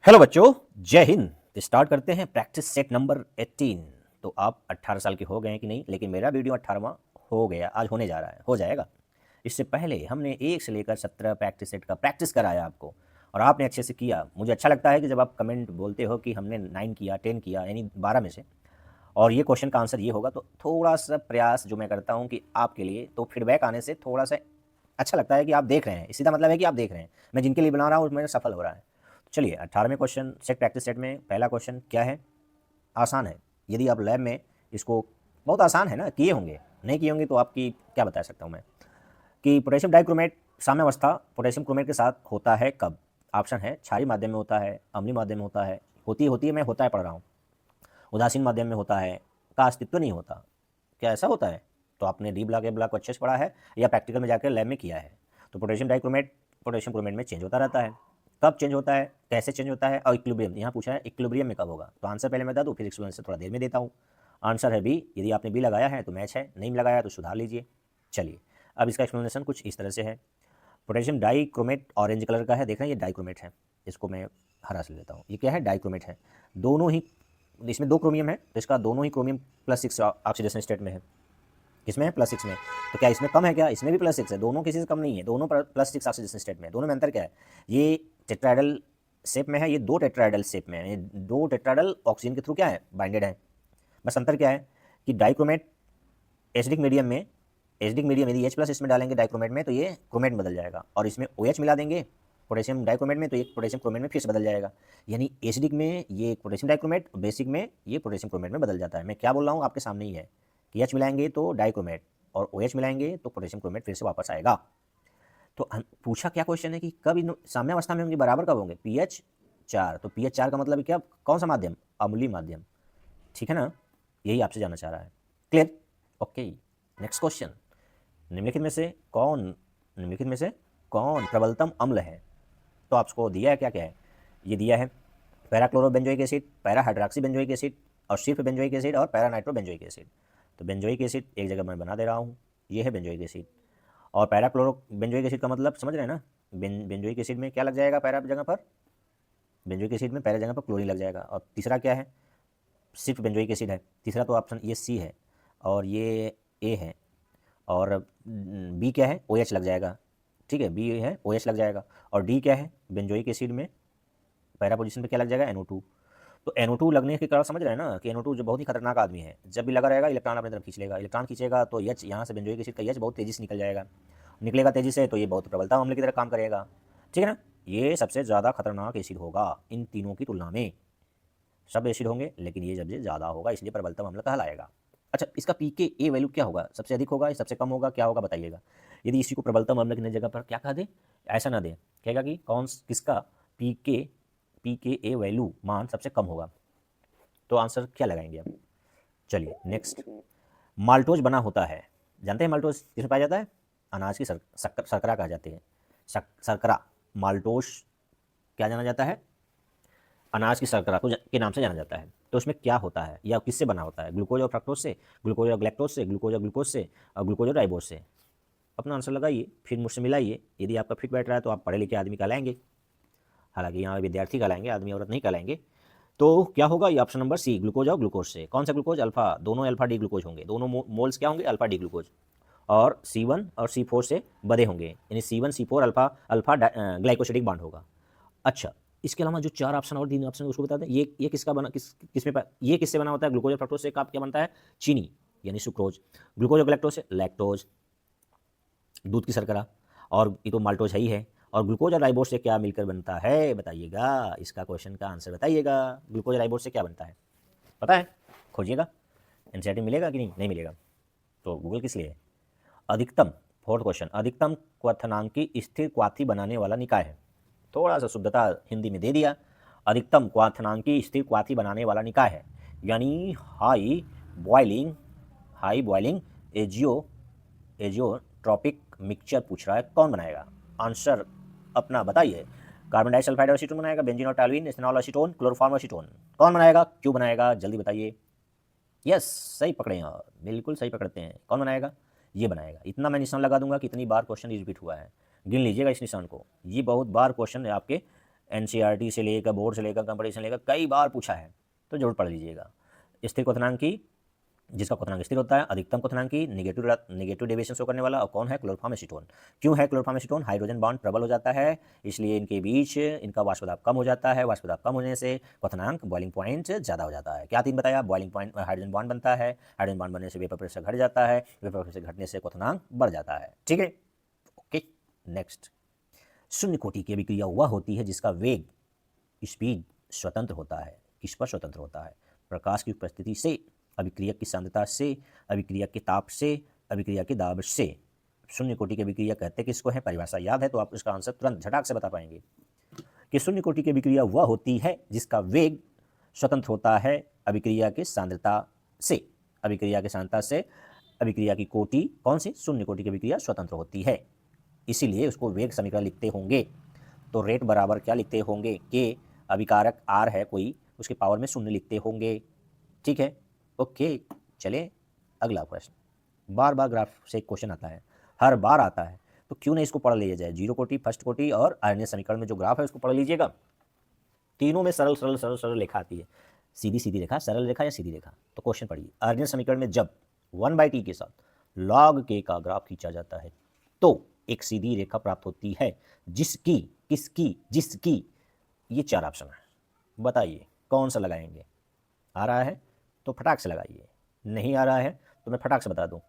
Hello बच्चों, जय हिंद। तो स्टार्ट करते हैं प्रैक्टिस सेट नंबर 18। तो आप 18 साल के हो गए हैं कि नहीं, लेकिन मेरा वीडियो 18वां हो गया, आज होने जा रहा है, हो जाएगा। इससे पहले हमने 1 से लेकर 17 प्रैक्टिस सेट का प्रैक्टिस कराया आपको, और आपने अच्छे से किया। मुझे अच्छा लगता है कि जब आप कमेंट बोलते हो कि हमने 9 किया, 10 किया, यानी 12 में से, और ये क्वेश्चन का आंसर ये होगा, तो थोड़ा सा प्रयास जो मैं करता हूँ कि आपके लिए, तो फीडबैक आने से थोड़ा सा अच्छा लगता है कि आप देख रहे हैं। इसी का मतलब है कि आप देख रहे हैं, मैं जिनके लिए बना रहा हूँ उसमें सफल हो रहा है। चलिए 18वें क्वेश्चन सेट प्रैक्टिस सेट में पहला क्वेश्चन क्या है। आसान है, यदि आप लैब में इसको, बहुत आसान है ना, किए होंगे, नहीं किए होंगे तो आपकी क्या बता सकता हूँ मैं, कि पोटेशियम डाइक्रोमेट साम्यावस्था पोटेशियम क्रोमेट के साथ होता है कब। ऑप्शन है क्षारीय माध्यम में होता है, अम्लीय माध्यम में होता है, होती है मैं होता है पढ़ रहा हूँ, उदासीन माध्यम में होता है, का अस्तित्व नहीं होता। क्या ऐसा होता है? तो आपने डी ब्लॉक ए ब्लॉक को अच्छे से पढ़ा है या प्रैक्टिकल में जाकर लैब में किया है। तो पोटेशियम डाइक्रोमेट पोटेशियम क्रोमेट में चेंज होता रहता है। कब चेंज होता है, कैसे चेंज होता है, और इक्विलिब्रियम, यहाँ पूछा है इक्विलिब्रियम में कब होगा। तो आंसर पहले मैं बता दूँ, फिर एक्सप्लेनेशन थोड़ा देर में देता हूँ। आंसर है बी। यदि आपने बी लगाया है तो मैच है, नहीं लगाया तो सुधार लीजिए। चलिए अब इसका एक्सप्लेनेशन कुछ इस तरह से है। पोटेशियम डाइक्रोमेट ऑरेंज कलर का है, देख रहे हैं, ये डाइक्रोमेट है। इसको मैं हरा से लेता हूँ, ये क्या है, डाइक्रोमेट है। दोनों ही, इसमें 2 क्रोमियम है, तो इसका दोनों ही क्रोमियम +6 ऑक्सीडेशन स्टेट में है। किसमें है? +6 में। तो क्या इसमें कम है क्या? इसमें भी +6 है। दोनों किसी से कम नहीं है, दोनों +6 ऑक्सीडेशन स्टेट में। दोनों में अंतर क्या है? ये टेट्राहेड्रल शेप में है, ये 2 टेट्राहेड्रल शेप में है। ये 2 टेट्राहेड्रल ऑक्सीजन के थ्रू क्या है, बाइंडेड है। बस अंतर क्या है कि डाइक्रोमेट एसिडिक मीडियम में, एसिडिक मीडियम यदि H+ इसमें डालेंगे डाइक्रोमेट में, तो ये क्रोमेट में बदल जाएगा, और इसमें OH मिला देंगे पोटेशियम डाइक्रोमेट में, तो ये पोटेशियम क्रोमेट में फिर से बदल जाएगा। यानी एसिडिक में ये पोटेशियम डाइक्रोमेट, बेसिक में ये पोटेशियम क्रोमेट में बदल जाता है। मैं क्या बोल रहा हूँ आपके सामने ही है कि H मिलाएंगे तो डाइक्रोमेट, और OH मिलाएंगे तो पोटेशियम क्रोमेट फिर से वापस आएगा। तो पूछा क्या क्वेश्चन है कि कब इन साम्यावस्था में होंगे, बराबर कब होंगे? pH 4। तो pH 4 का मतलब क्या, कौन सा माध्यम? अम्लीय माध्यम। ठीक है ना, यही आपसे जानना चाह रहा है। क्लियर? ओके। नेक्स्ट क्वेश्चन, निम्नलिखित में से कौन प्रबलतम अम्ल है? तो आपको दिया है क्या क्या है, ये दिया है parachlorobenzoic acid, para hydroxy benzoic acid, और सिर्फ बेंजोइक एसिड, और पैरा नाइट्रो बेंजोइक एसिड। तो बेंजोइक एसिड एक जगह मैं बना दे रहा हूँ, ये है बेंजोइक एसिड। और पैराक्लोरो बेंजोइक एसिड का मतलब समझ रहे हैं ना, बेंजोइक एसिड में क्या लग जाएगा, पैरा जगह पर, बेंजोइक एसिड में पैरा जगह पर क्लोरीन लग जाएगा। और तीसरा क्या है, सिर्फ बेंजोइक एसिड है। तीसरा तो ऑप्शन ये सी है, और ये ए है, और बी क्या है, OH लग जाएगा। ठीक है, बी है, OH लग जाएगा। और डी क्या है, बेंजोइक एसिड में पैरा पोजीशन पे क्या लग जाएगा, NO2। तो NO2 लगने के कारण समझ रहे हैं ना कि NO2 जो बहुत ही खतरनाक आदमी है, जब भी लगा रहेगा इलेक्ट्रॉन अपनी तरफ खींच लेगा। इलेक्ट्रॉन खींचेगा तो H, यहाँ से बेंजोइक एसिड का H बहुत तेजी से निकल जाएगा, निकलेगा तेजी से, तो ये बहुत प्रबलता अम्ल की तरह काम करेगा। ठीक है ना, ये सबसे ज़्यादा खतरनाक एसिड होगा इन तीनों की तुलना में। सब एसिड होंगे लेकिन ये सबसे ज़्यादा होगा, इसलिए प्रबलतम अम्ल कहलाएगा। अच्छा, इसका pKa वैल्यू क्या होगा, सबसे अधिक होगा या सबसे कम होगा, क्या होगा बताइएगा। यदि इसी को प्रबलतम अम्ल की जगह पर क्या कह दे, ऐसा ना दे, कहेगा कि किसका pKa वैल्यू मान सबसे कम होगा, तो आंसर क्या लगाएंगे आप। चलिए नेक्स्ट, माल्टोज बना होता है, जानते हैं माल्टोज किसमें पाया जाता है? अनाज की शर्करा कहा जाते हैं, शर्करा। माल्टोज क्या जाना जाता है, अनाज की शर्करा के नाम से जाना जाता है। तो उसमें क्या होता है या किससे बना होता है? ग्लूकोज और फ्रक्टोज से, ग्लूकोज और ग्लैक्टोज से, ग्लूकोज और ग्लूकोज से, और ग्लूकोज और राइबोज से। अपना आंसर लगाइए, फिर मुझसे मिलाइए। यदि आपका फिट बैठ रहा है तो आप पढ़े लिखे आदमी कहलाएंगे, हालांकि यहाँ विद्यार्थी कहलाएंगे, आदमी औरत नहीं कहलाएंगे। तो क्या होगा, ये ऑप्शन नंबर सी, ग्लूकोज और ग्लूकोज से। कौन सा ग्लूकोज? अल्फा, दोनों अल्फा डी ग्लूकोज होंगे, दोनों मोल्स क्या होंगे, अल्फा डी ग्लूकोज। और C1 और C4 से बधे होंगे, यानी C1 C4 alpha alpha glycosidic bond होगा। अच्छा, इसके अलावा जो 4 ऑप्शन और 3 ऑप्शन उसको बता दें। ये किसका बना, किस में ये किससे बना होता है? ग्लूकोज और फ्रक्टोज से क्या बनता है? चीनी, यानी सुक्रोज। ग्लूकोज और ग्लैक्टोज से लैक्टोज, दूध की शर्करा। और ये तो माल्टोज है ही है। और ग्लूकोज और राइबोज से क्या मिलकर बनता है बताइएगा, इसका क्वेश्चन का आंसर बताइएगा। ग्लूकोज और राइबोज से क्या बनता है पता है? खोजिएगा, एनसीईआरटी मिलेगा कि नहीं, नहीं मिलेगा, तो गूगल किस लिए है। अधिकतम, फोर्थ क्वेश्चन, अधिकतम क्वथनांकी स्थिर क्वाथी बनाने वाला निकाय है। थोड़ा सा शुद्धता हिंदी में दे दिया। अधिकतम क्वाथनांकी स्थिर क्वाथी बनाने वाला निकाय है, यानी हाई बॉइलिंग एजियोट्रॉपिक मिक्सचर पूछ रहा है, कौन बनाएगा? आंसर अपना बताइए। कार्बन डाइसल्फाइड और एसीटोन बनाएगा, बेंजीन और toluene, ethanol acetone, chloroform acetone. कौन बनाएगा, क्यों बनाएगा, जल्दी बताइए। यस, सही पकड़े हैं, बिल्कुल सही पकड़ते हैं। कौन बनाएगा? ये बनाएगा। इतना मैं निशान लगा दूंगा कितनी बार क्वेश्चन रिपीट हुआ है, गिन लीजिएगा इस निशान को। ये बहुत बार क्वेश्चन आपके एनसीईआरटी से लेकर बोर्ड से लेकर कंपटीशन लेकर कई बार पूछा है, तो जरूर पढ़ लीजिएगा। स्थिर क्वथनांकी, जिसका क्वथनांक स्थिर होता है, अधिकतम क्वथनांकी, नेगेटिव डेविएशन शो करने वाला, और कौन है? Chloroform acetone. क्यों है क्लोरोफॉर्म एसीटोन? हाइड्रोजन बॉन्ड प्रबल हो जाता है, इसलिए इनके बीच इनका वाष्प दाब कम हो जाता है, वाष्प दाब कम होने से क्वथनांक बॉइलिंग पॉइंट ज़्यादा हो जाता है। क्या तीन बताया? बॉइलिंग पॉइंट हाइड्रोजन बॉन्ड बनता है, हाइड्रोजन बॉन्ड बनने से वेपर प्रेशर घट जाता है, वेपर प्रेशर घटने से क्वथनांक बढ़ जाता है। ठीक है, ओके। नेक्स्ट, शून्य कोटि की अभिक्रिया वह होती है जिसका वेग, स्पीड स्वतंत्र होता है। किस पर स्वतंत्र होता है? प्रकाश की उपस्थिति से, अभिक्रियक की सांद्रता से, अभिक्रियक के ताप से, अभिक्रिया के दाब से। शून्य कोटि की अभिक्रिया कहते किसको है? परिभाषा याद है तो आप इसका आंसर तुरंत झटाक से बता पाएंगे कि शून्य कोटि की अभिक्रिया वह होती है जिसका वेग स्वतंत्र होता है अभिक्रिया की सांद्रता से। अभिक्रिया की सांद्रता से अभिक्रिया की कोटि कौन सी? शून्य कोटि की अभिक्रिया स्वतंत्र होती है, इसीलिए उसको वेग समीकरण लिखते होंगे। तो रेट बराबर क्या लिखते होंगे? के अभिकारक आर है कोई, उसके पावर में शून्य लिखते होंगे। ठीक है, ओके। चले अगला प्रश्न। बार बार ग्राफ से क्वेश्चन आता है, हर बार आता है, तो क्यों नहीं इसको पढ़ लिया जाए? जीरो कोटि, फर्स्ट कोटि और आयनीय समीकरण में जो ग्राफ है उसको पढ़ लीजिएगा। तीनों में सरल सरल सरल सरल रेखा आती है, सीधी सीधी रेखा, सरल रेखा या सीधी रेखा। तो क्वेश्चन पढ़िए, आयनीय समीकरण में जब 1/t के साथ log k का ग्राफ खींचा जाता है तो एक सीधी रेखा प्राप्त होती है जिसकी, किसकी, जिसकी, ये चार ऑप्शन है, बताइए कौन सा लगाएंगे? आ रहा है तो फटाक से लगाइए, नहीं आ रहा है तो मैं फटाक से बता दूं।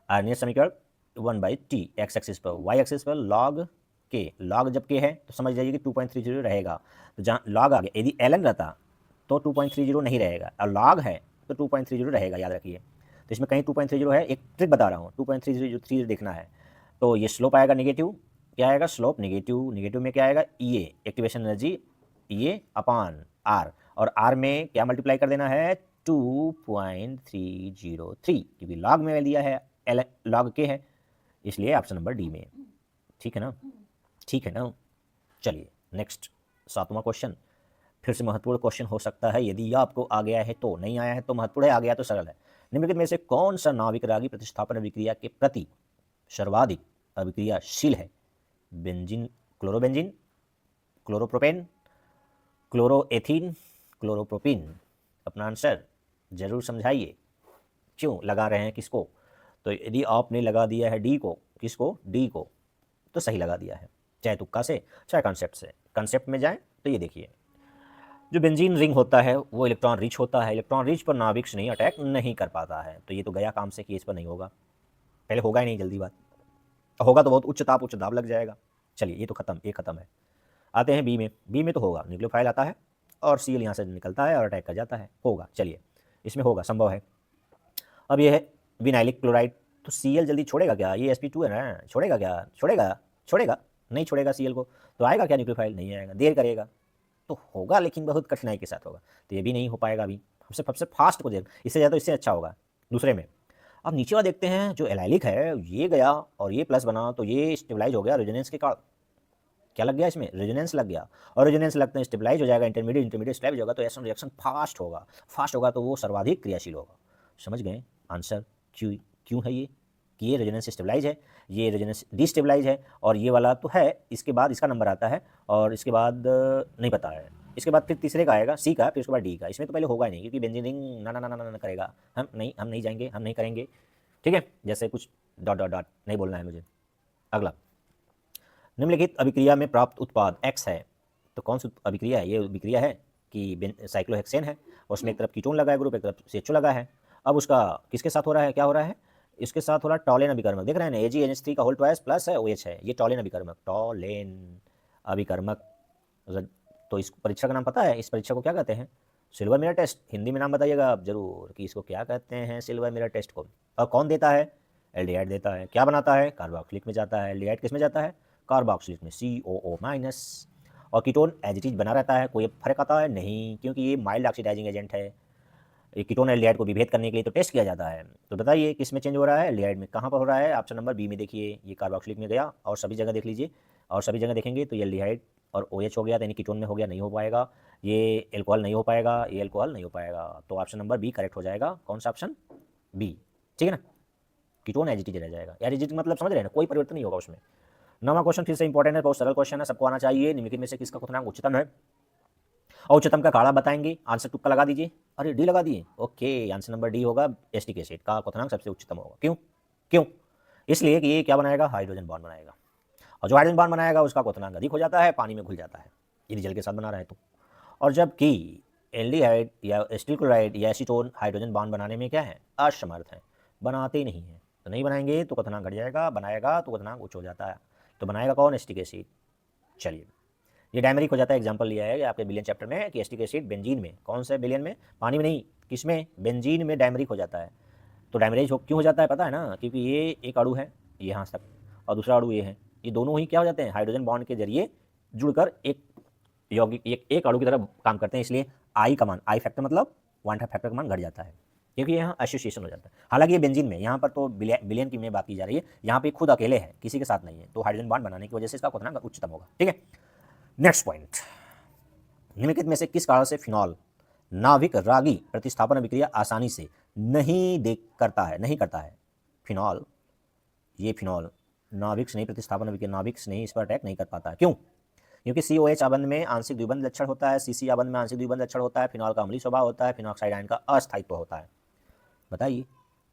आयनीय समीकरण 1/t, एक्स एक्सिस पर, वाई एक्सिस पर log k, log जब k है तो समझ जाइए कि 2.30 रहेगा। तो जहाँ log आ गया, यदि ln रहता तो 2.30 नहीं रहेगा, और log है तो 2.30 रहेगा, याद रखिए। तो इसमें कहीं 2.30 है, एक ट्रिक बता रहा हूँ, 2.30 देखना है। तो ये स्लोप आएगा नेगेटिव, क्या आएगा? Slope negative. नेगेटिव में क्या आएगा? ये एक्टिवेशन एनर्जी, ये अपान आर, और आर में क्या मल्टीप्लाई कर देना है? 2.303, क्योंकि लॉग में लिया है, लॉग के है, इसलिए ऑप्शन नंबर डी में। ठीक है ना? ठीक है ना? चलिए नेक्स्ट, 7वां क्वेश्चन, फिर से महत्वपूर्ण क्वेश्चन हो सकता है, यदि यह आपको आ गया है तो, नहीं आया है तो महत्वपूर्ण है, आ गया तो सरल है। निम्नलिखित में से कौन सा नाभिक रागी प्रतिस्थापन अभिक्रिया के प्रति सर्वाधिक अभिक्रियाशील है? Benzene, chlorobenzene, chloropropane, chloroethene, chloropropyne. अपना आंसर जरूर समझाइए, क्यों लगा रहे हैं किसको? तो यदि आपने लगा दिया है डी को, किसको? डी को, तो सही लगा दिया है, चाहे तुक्का से चाहे कॉन्सेप्ट से। कॉन्सेप्ट में जाएं तो ये देखिए, जो बेंजीन रिंग होता है वो इलेक्ट्रॉन रिच होता है, इलेक्ट्रॉन रिच पर नाभिक नहीं अटैक नहीं कर पाता है, तो ये तो गया काम से कि इस पर नहीं होगा, पहले होगा ही नहीं, जल्दी बात, होगा तो बहुत उच्च दाब लग जाएगा। चलिए ये तो खत्म, ये खत्म है। आते हैं बी में। बी में तो होगा, न्यूक्लियोफाइल आता है और सीएल यहाँ से निकलता है और अटैक कर जाता है, होगा। चलिए इसमें होगा, संभव है। अब ये है विनाइलिक क्लोराइड, तो सीएल जल्दी छोड़ेगा क्या? ये sp2 है ना, छोड़ेगा क्या? छोड़ेगा नहीं छोड़ेगा सीएल को, तो आएगा क्या न्यूक्लियोफाइल? नहीं आएगा, देर करेगा, तो होगा लेकिन बहुत कठिनाई के साथ होगा, तो ये भी नहीं हो पाएगा अभी। सबसे फास्ट को देख, इससे ज़्यादा इससे अच्छा होगा दूसरे में। अब नीचे वाला देखते हैं, जो एलाइलिक है ये गया और ये प्लस बना, तो ये स्टेबलाइज हो गया रेजोनेंस के कारण। क्या लग गया इसमें? रेजोनेंस लग गया, और रेजोनेंस लगते हैं स्टेबलाइज हो जाएगा, इंटरमीडिएट स्टेबलाइज होगा, तो ऐसा रिएक्शन फास्ट होगा तो वो सर्वाधिक क्रियाशील होगा। समझ गए आंसर क्यों है ये? कि ये रेजोनेंस स्टेबलाइज है, ये रेजोनेंस डिस्टेबलाइज है, और ये वाला तो है, इसके बाद इसका नंबर आता है, और इसके बाद नहीं पता है, इसके बाद फिर तीसरे का आएगा सी का, फिर उसके बाद डी का। इसमें तो पहले होगा ही नहीं, क्योंकि बेंजीन रिंग ना ना ना ना ना करेगा, हम नहीं जाएंगे, हम नहीं करेंगे। ठीक है, जैसे कुछ डॉट डॉट डॉट नहीं बोलना है मुझे। अगला, निम्नलिखित अभिक्रिया में प्राप्त उत्पाद X है, तो कौन सी अभिक्रिया है? ये अभिक्रिया है कि साइक्लोहेक्सेन है, उसमें एक तरफ कीटोन लगा है ग्रुप, एक तरफ CHO लगा है। अब उसका किसके साथ हो रहा है, क्या हो रहा है? इसके साथ हो रहा है टॉलेन अभिकर्मक, देख रहे हैं ना, AgNH3 का होल ट्वाइस प्लस है OH है, ये टॉलेन अभिकर्मक। तो इस परीक्षा का नाम पता है? इस परीक्षा को क्या कहते हैं? Silver mirror test. हिंदी में नाम बताइएगा आप जरूर कि इसको क्या कहते हैं, सिल्वर मिरर टेस्ट को। और कौन देता है? एल्डिहाइड देता है। क्या बनाता है? कार्बोक्सिलिक में जाता है। एल्डिहाइड किस में जाता है? कार्बोक्सिलिक में, COO-। और कीटोन एज इट इज बना रहता है, कोई फर्क आता है? नहीं, क्योंकि ये माइल्ड ऑक्सीडाइजिंग एजेंट है। ये कीटोन एल्डिहाइड को विभेद करने के लिए तो टेस्ट किया जाता है। तो बताइए किस में चेंज हो रहा है? एल्डिहाइड में। कहाँ पर हो रहा है? ऑप्शन नंबर बी में देखिए, ये कार्बोक्सिलिक में गया, और सभी जगह देख लीजिए, और सभी जगह देखेंगे तो ये एल्डिहाइड और OH हो गया, तो यानी कीटोन में हो गया, नहीं हो पाएगा। ये एल्कोहल नहीं हो पाएगा, ये एल्कोहल नहीं हो पाएगा, तो ऑप्शन नंबर बी करेक्ट हो जाएगा। कौन सा ऑप्शन? बी। ठीक है ना, कीटोन एज इट इज रह जाएगा। यार एज इट मतलब समझ रहे हैं ना, कोई परिवर्तन नहीं होगा उसमें, 9वां क्वेश्चन फिर से इंपॉर्टेंट है, बहुत सरल क्वेश्चन है, सबको आना चाहिए। निम्नलिखित में से किसका क्वथनांक उच्चतम है? और उच्चतम का काढ़ा बताएंगे, आंसर तुक्का लगा दीजिए। अरे डी लगा दिए, ओके, आंसर नंबर डी होगा, एसिटिक एसिड का क्वथनांक सबसे उच्चतम होगा। क्यों? क्यों? इसलिए कि ये क्या बनाएगा, हाइड्रोजन बॉन्ड बनाएगा, और जो हाइड्रोजन बॉन्ड बनाएगा उसका क्वथनांक अधिक हो जाता है, पानी में घुल जाता है यदि जल के साथ बना रहा है तो। और जबकि एल्डिहाइड या एसिटिल क्लोराइड या एसीटोन हाइड्रोजन बॉन्ड बनाने में क्या है, असमर्थ है, बनाते ही नहीं है, तो नहीं बनाएंगे तो क्वथनांक घट जाएगा, बनाएगा तो क्वथनांक उच्च हो जाता है। तो बनाएगा कौन, एसिटिक एसिड। चलिए, ये डायमरिक हो जाता है, एग्जांपल लिया है आपके बिलियन चैप्टर में कि एसिटिक एसिड बेंजीन में, कौन से बिलियन में, पानी में नहीं, किसमें, बेंजीन में डायमरिक हो जाता है। तो डायमरेज क्यों हो जाता है पता है ना, क्योंकि ये एक अणु है यहाँ तक और दूसरा अणु ये है, ये दोनों ही क्या हो जाते हैं, हाइड्रोजन बॉन्ड के जरिए जुड़कर एक यौगिक एक अणु की तरह काम करते हैं, इसलिए आई का मान, आई फैक्टर मतलब वन फैक्टर का मान घट जाता है, क्योंकि यहाँ एसोसिएशन हो जाता है। हालांकि ये बेंजीन में, यहाँ पर तो बिलियन की में बात की जा रही है, यहाँ पे खुद अकेले है, किसी के साथ नहीं है, तो हाइड्रोजन बॉन्ड बनाने की वजह से इसका क्वथनांक उच्चतम होगा। ठीक है, नेक्स्ट पॉइंट, निम्नलिखित में से किस कारण से फिनॉल नाभिक रागी प्रतिस्थापन अभिक्रिया आसानी से नहीं करता है। फिनॉल, ये फिनॉल नाभिक से नहीं प्रतिस्थापन अभिक्रिया, नाभिक से नहीं, इस पर अटैक नहीं कर पाता है। क्यों? क्योंकि COH आबंध में आंशिक द्विबंध लक्षण होता है, CC आबंध में आंशिक द्विबंध लक्षण होता है, फिनॉल का अम्लीय स्वभाव होता है, फिनॉक्साइड आयन का अस्थायित्व होता है। बताइए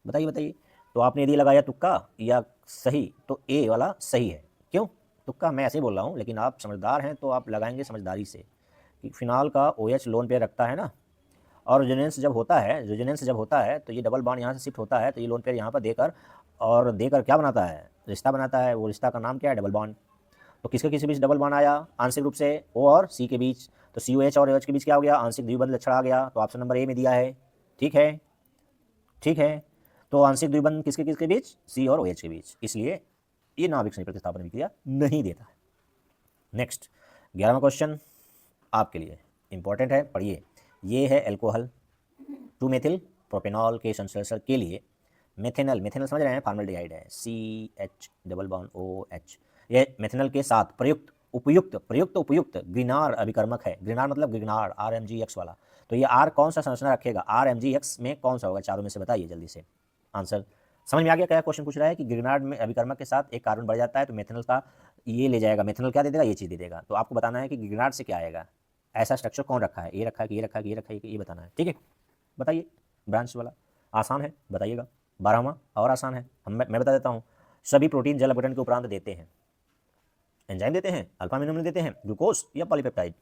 बताइए बताइए। तो आपने यदि लगाया तुक्का या सही, तो ए वाला सही है। क्यों? तुक्का मैं ऐसे ही बोल रहा हूँ, लेकिन आप समझदार हैं तो आप लगाएंगे समझदारी से कि फिनॉल का OH लोन पेयर रखता है ना, और रेजोनेंस जब होता है तो ये डबल बॉन्ड यहाँ से शिफ्ट होता है, तो ये लोन पेयर यहाँ पर देकर क्या बनाता है, रिश्ता बनाता है। वो रिश्ता का नाम क्या है, डबल बॉन्ड। तो किसके किसी बीच डबल बॉन्ड आया, आंशिक रूप से O और C के बीच, तो COH और OH के बीच क्या हो गया, आंशिक द्विबंध लक्षण आ गया। तो ऑप्शन नंबर ए में दिया है। ठीक है, ठीक है। तो आंशिक द्विबंध किसके किसके बीच, C और OH के बीच, इसलिए ये नाभिक से प्रतिस्थापन अभिक्रिया नहीं देता है। नेक्स्ट 11वां क्वेश्चन आपके लिए इंपॉर्टेंट है, पढ़िए। ये है एल्कोहल 2 मेथिल प्रोपेनॉल के संश्लेषण के लिए मेथेनल समझ रहे हैं, फार्मल्डिहाइड है, CH डबल बॉन्ड OH। ये मेथेनल के साथ उपयुक्त ग्रिनार अभिकर्मक है। ग्रिनार मतलब ग्रिनार, RMGX वाला। तो ये R कौन सा संरचना रखेगा, RMGX में कौन सा होगा, चारों में से बताइए जल्दी से। आंसर समझ में आ गया? क्या क्वेश्चन पूछ रहा है कि ग्रिनार में अभिकर्मक के साथ एक कार्बन बढ़ जाता है तो मेथेनल का ये ले जाएगा, मेथेनल क्या दे देगा, ये चीज़ दे देगा। तो आपको बताना है कि ग्रिनार से क्या आएगा, ऐसा स्ट्रक्चर कौन रखा है, ये रखा है कि ये रखा है कि ये रखा है कि ये बताना है। ठीक है, बताइए। ब्रांच वाला आसान है, बताइएगा। 12वां और आसान है, मैं बता देता हूँ। सभी प्रोटीन जल अपघटन के उपरांत देते हैं, एंजाइम देते हैं, अल्फा अमीनो एसिड देते हैं, ग्लूकोज या पॉलीपेप्टाइड।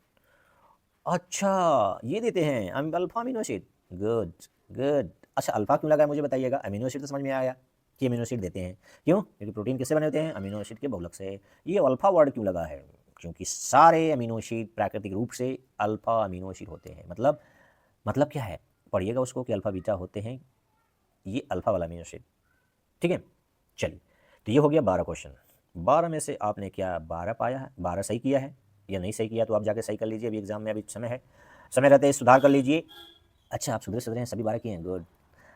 अच्छा, ये देते हैं alpha amino acid. Good good. अच्छा, अल्फा क्यों लगा है मुझे बताइएगा। अमीनो एसिड तो समझ में आया कि अमीनो एसिड देते हैं, क्यों? क्योंकि प्रोटीन किससे बने होते हैं, अमीनो एसिड के बहुलक से। ये अल्फा वर्ड क्यों लगा है, क्योंकि सारे अमीनो एसिड प्राकृतिक रूप से अल्फा अमीनो एसिड होते हैं। मतलब क्या है, पढ़िएगा उसको कि अल्फा बीटा होते हैं, ये अल्फा वाला अमीनो एसिड। ठीक है, चलिए। तो ये हो गया 12 क्वेश्चन। 12 में से आपने क्या 12 पाया है, 12 सही किया है या नहीं सही किया, तो आप जाके सही कर लीजिए। अभी एग्जाम में अभी समय है, समय रहते ही सुधार कर लीजिए। अच्छा, आप सुधरे हैं, सभी 12 किए हैं, गुड।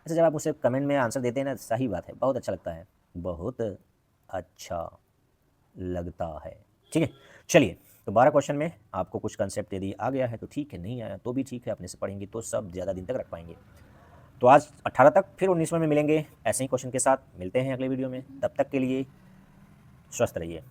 अच्छा, जब आप मुझसे कमेंट में आंसर देते हैं ना, सही बात है, बहुत अच्छा लगता है, बहुत अच्छा लगता है। ठीक है, चलिए। तो 12 क्वेश्चन में आपको कुछ कंसेप्ट यदि आ गया है तो ठीक है, नहीं आया तो भी ठीक है, अपने से पढ़ेंगे तो सब ज़्यादा दिन तक रख पाएंगे। तो आज 18 तक, फिर 19वें में मिलेंगे ऐसे ही क्वेश्चन के साथ। मिलते हैं अगले वीडियो में, तब तक के लिए स्वस्थ रहिए।